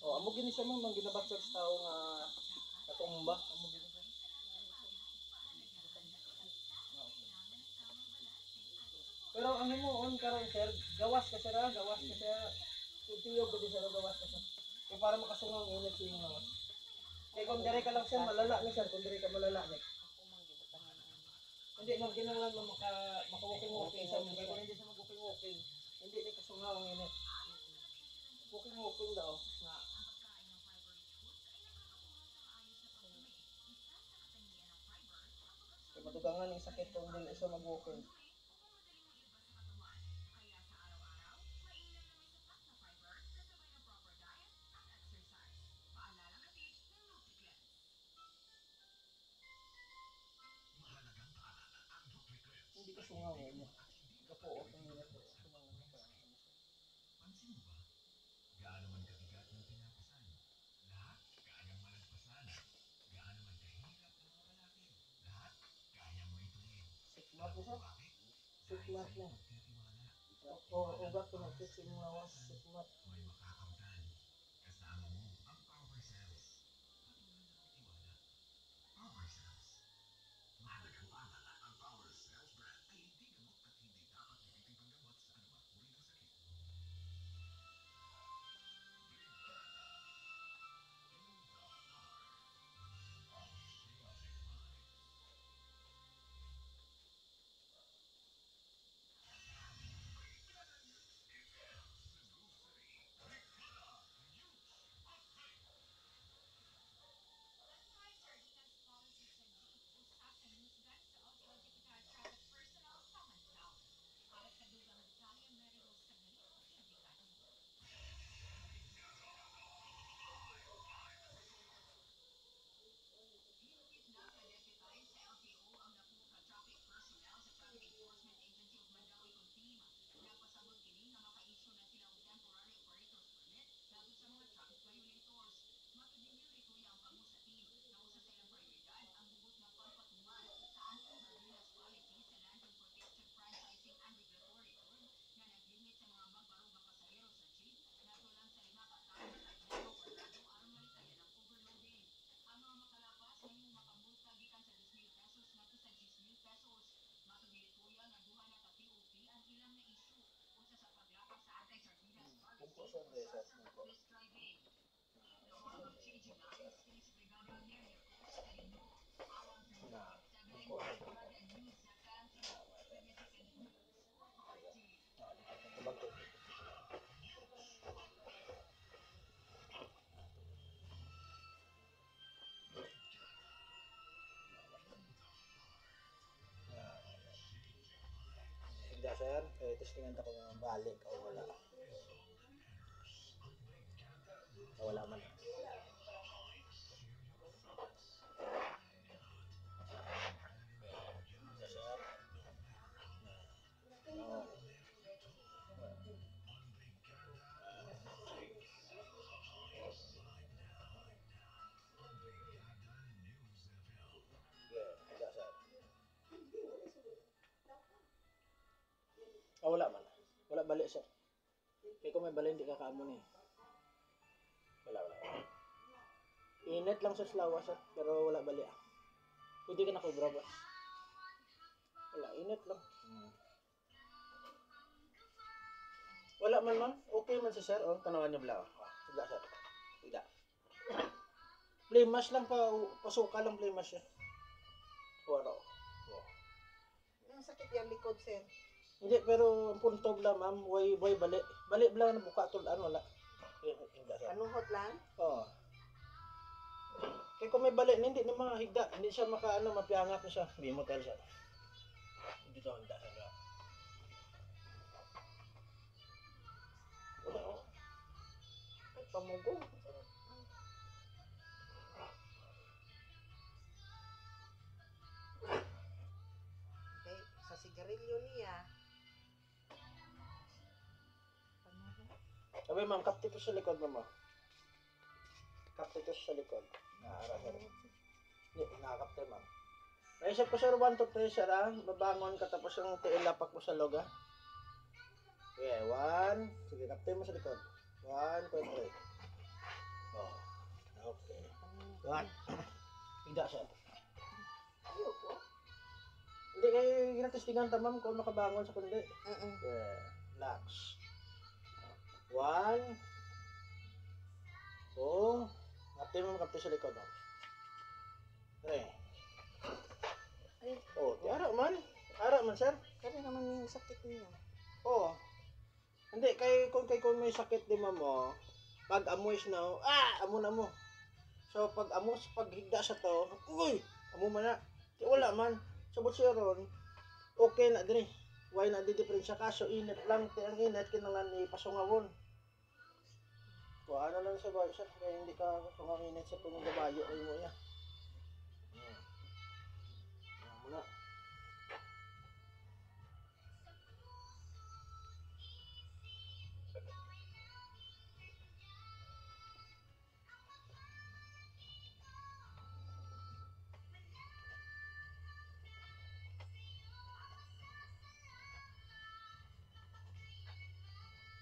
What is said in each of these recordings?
Oh, amo gini siya man ginabatsag sa tao nga katumba, amo gini siya. Pero ang himuon karon sir, gawas ka sir, gawas ka sir. Tiyog ko di sir gawas ka sir. Kaya para makasungang init sa imong gawas. Kaya kung dire ka lang sir, malala ni sir, kung dire ka malala ni. Hindi man kinahanglan mo maka-walking sa mga kung hindi sa mag-walking. Hindi ni kasungaw ang init. Walking daw nga. Kaya matugangan ang sakit kung hindi isa mag-walking. Hindi kasungaw ang init. Kapuot ang init. Sukmat mo siya? Sukmat mo. O ugat ko na fix yung lawas. Sukmat. Sir, testingan ko ng balik o wala. Wala man. Wala man. Wala balik sir. Kaya kung may balik hindi ka kaamon eh. Wala. Init lang sa slawa sir, pero wala balik. Pwede ka na kubra ba? Wala, init lang. Wala man ma'am. Okay man si sir. Oh, tanawan niyo bala. Sige sir. Sige. Play match lang pa, pasuka lang play match siya. Waro. Ang sakit yung likod sir. Hindi, pero ang puntog lang ma'am, way balik. Balik lang na buka tulaan, wala. Anuhot lang? Oo. Kaya kung may balik, hindi na mga higda. Hindi siya mapiangat na siya. Hindi mo tell siya. Hindi to handa siya. Ay, pamugong. Okay, sa sigarilyo niya. Sabi ma'am, kaptito sa likod mo. Kaptito sa likod. Naara sir. Hindi, Naisip ko sir, 1 to 3 sir ah. Babangon ka tapos yung tiilapak mo sa log ah. Okay, 1. Sige, kapten mo sa likod. 1, 2, 3. Oh. Okay. 1. Tidak sir. Ayoko. Hindi kayo ginatestingan tamam kung makabangon sa kundi. Okay. Relax. 1. 2. Kapten sa likod oh. 3. Ay, Oh, tiara man. Ara man sir. kaya naman yung sakit niya. Oo. Hindi, kung may sakit di mo, pag amoy na, amo na mo. So, pag amo, pag higda sa to, uy, amo man na. Di wala man. Sabot siya ron, okay na din. Why na di diferensya kaso, init lang, ang init, kinangan ipasungawon. Kung ano lang sa bayo, sir, kaya hindi ka sungang init sa tunong gabayo, ay mo niya. Amo na.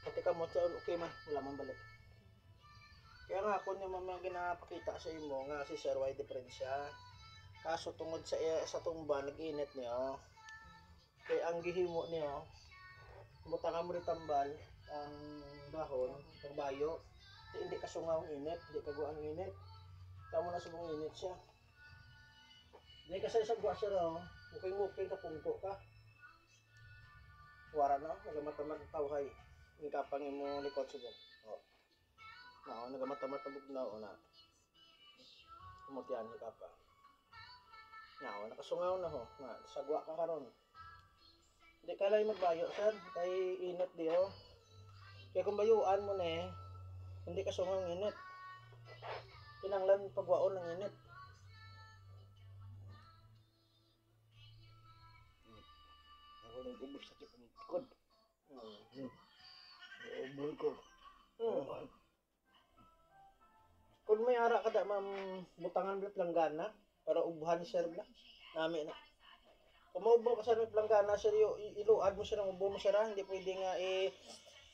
Pati ka mo, okay man, wala man balik. Kaya nga ako niya mga ginapakita sa imo nga si Sir Why diferensya. Kaso tungod sa tumba nag-init niyo. Kaya ang gihimo niyo, butangan mo rin tambal ang dahon, ang bayo. Hindi ka sungaw ang init, hindi ka guwa ang init. Tama na sa mga init siya. Hindi kasi sa guwa siya raw, muking ka pungko ka. Wara na, nagamatamag tawhay. Hindi ka pang mo likod subong. Oh. Na, nagamatamag na o na. Umutian ka pa. Na, nakasungaw na ho. Na, sagwa ka karon. Hindi ka lang magbayo, sir. Kay init di ho. Kaya kung bayuan mo na hindi ka sungaw ng init. Pinanglan pagwaon ng init. Ako nang ubos sakit ang likod. Ubol ko. Kung may ara ka da, ma'am, butangan blit langgana para ubuhan ni sir bla. Nami na. Kung maubo ka sa langgana, sir, iluad mo siya ng ubo mo sir, hindi pwede nga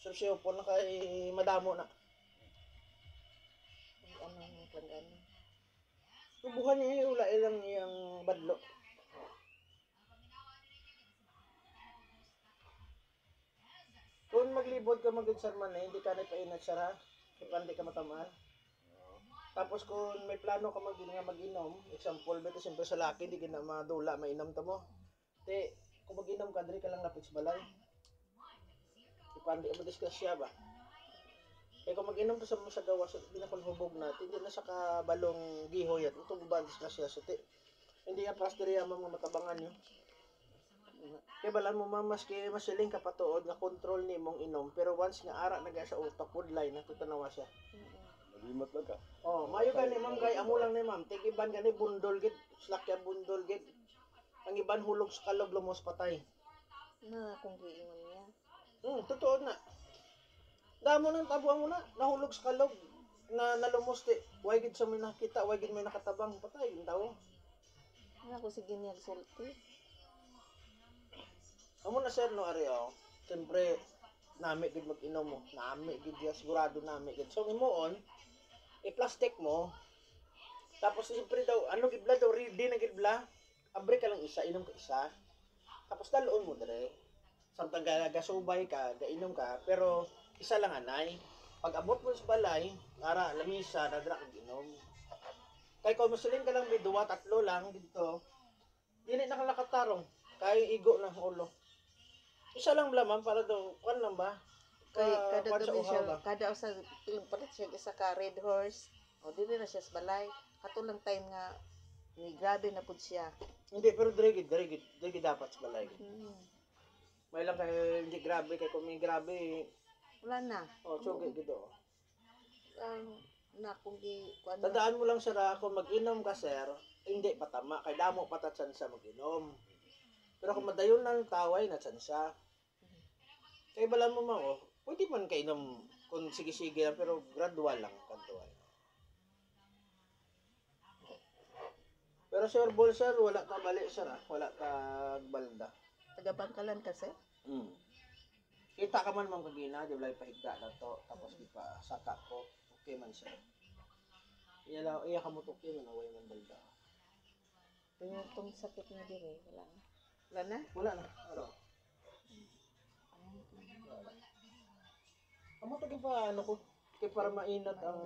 sursiyo po na kay madamo na. Ano yung planggana? Ubuhan niya ula ilang iyang badlo. Kung maglibod ka mag-sir man hindi ka na painat sir ha. Kaya hindi ka matamaan. Tapos kung may plano ka mag-inom, example, beto siyempre sa laki, di ka na madula, mainam ta mo. Te, kung mag-inom ka, dali ka lang lapit sa balay. Ipandi mo diskusya ba? Kaya kung mag-inom ka sa gawas, hindi na hubog natin, hindi na sa kabalong gihoy at itong ba diskusya sa te. Hindi yan pasteriya mga matabangan nyo. Kaya balan mo maski masiling ka patuod na control ni mong inom, pero once nga ara na sa utak, pudlay, natutanawa siya. Nalimot lang ka. Oh, mayo gani ma'am kay amo lang ni ma'am. Tig iban gani bundol gid, slakya bundol gid. Ang iban hulog sa kalog lumos patay. Na kung giingon niya. Totoo na. Damo nang tabuan mo na, nahulog sa kalog na nalumos ti. Way gid sa may nakita, way gid may nakatabang patay yung tao. Ano ko sige niya sulti. Amo na sir no ari oh. Siyempre nami gid mag-inom mo. Nami gid ya sigurado nami gid. So imuon i-plastic mo. Tapos siyempre daw, ano gibla daw, ready na gibla. Abre ka lang isa, inom ka isa. Tapos daloon mo dire. Samtang gasubay ka, gainom ka, pero isa lang anay. Pag abot mo sa balay, ara lamisa, nadra kang inom. Kay kung musulin ka lang may 2, 3 lang dito, dili na ka nakatarong. Kay igo na ulo. Isa lang lamang para daw, kan lang ba? Kay kada Kwan sa gabi uhaw siya, ba? kada usa palit siya isa ka red horse. O dili na siya sa balay. Katong time nga ni grabe na pud siya. Hindi, pero dire gid dapat sa balay. May lang kay hindi grabe, kay kung may grabe, Wala na. sugi gid oh. Na kung gi kuan. Tandaan mo lang sir, kung mag-inom ka sir, hindi patama, kay damo patatsan sa mag-inom. Pero kung madayon lang taway na tsansa. Kay balan mo man pwede man kainom kung sige-sige lang, pero gradual lang, gradual. Pero sir, ball sir, wala ka bali sir ah. Wala ka balda. Taga-Bangkalan kasi. Mm. Kita ka man mong kagina, di ba pahigda na to, tapos di pa saka ko, okay man siya. Iya ka mo to, okay man, away man balda. Yung itong sakit na din eh. Wala na. Wala na? Wala na, ano? Amo to pa ano ko, kay para mainat ang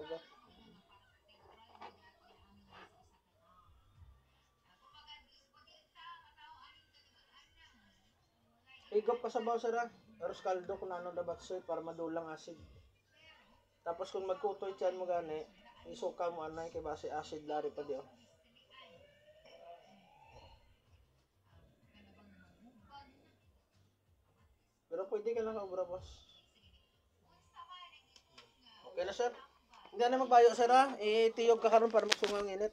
ugat. Igop ka sa bawsara, aros kaldo kung ano dapat soy para madulang acid. Tapos kung magkutoy tiyan mo gani, isuka mo anay kay base acid lari pa diyo. Pero pwede ka lang kaubra boss. Okay na sir. Hindi na magbayo sir ha. Itiyog ka karon para magsungang init.